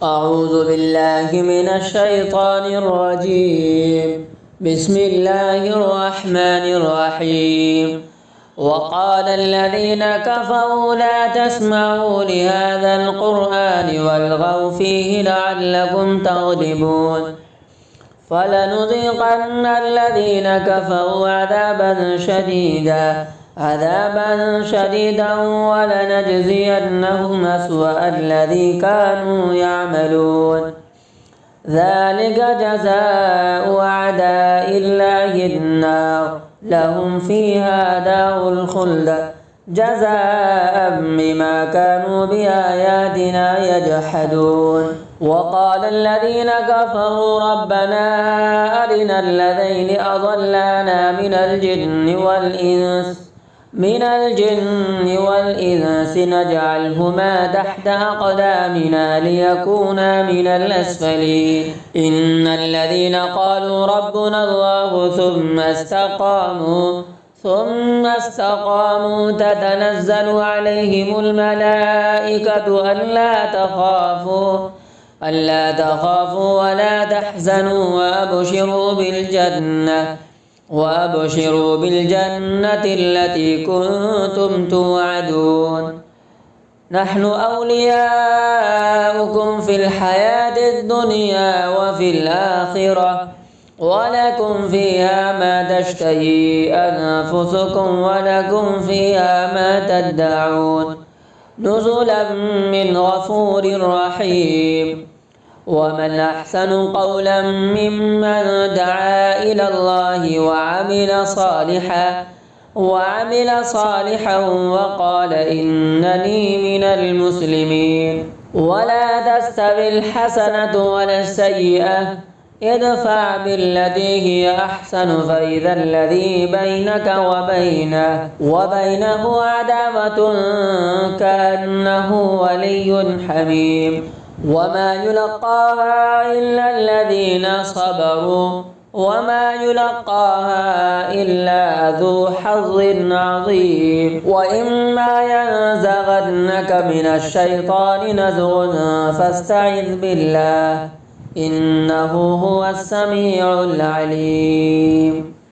أعوذ بالله من الشيطان الرجيم. بسم الله الرحمن الرحيم. وقال الذين كفروا لا تسمعوا لهذا القرآن والغوا فيه لعلكم تغلبون فلنذيقن الذين كفروا عذابا شديدا ولنجزينهم أسوأ الذي كانوا يعملون. ذلك جزاء أعداء الله النار لهم فيها دار الخلد جزاء بما كانوا بآياتنا يجحدون. وقال الذين كفروا ربنا أرنا الذين أضلانا من الجن والإنس نجعلهما تحت أقدامنا ليكونا من الأسفلين. إن الذين قالوا ربنا الله ثم استقاموا تتنزل عليهم الملائكة ألا تخافوا ولا تحزنوا وأبشروا بالجنة التي كنتم توعدون. نحن أولياؤكم في الحياة الدنيا وفي الآخرة ولكم فيها ما تشتهي أنفسكم ولكم فيها ما تدعون نزلا من غفور رحيم. ومن أحسن قولا ممن دعا إلى الله وعمل صالحا وقال إنني من المسلمين. ولا تستوي الحسنة ولا السيئة ادفع بالتي هي أحسن فإذا الذي بينك وبينه عداوة كأنه ولي حميم. وما يلقاها إلا الذين صبروا وما يلقاها إلا ذو حظ عظيم. وإما ينزغنك من الشيطان نزغ فاستعذ بالله إنه هو السميع العليم.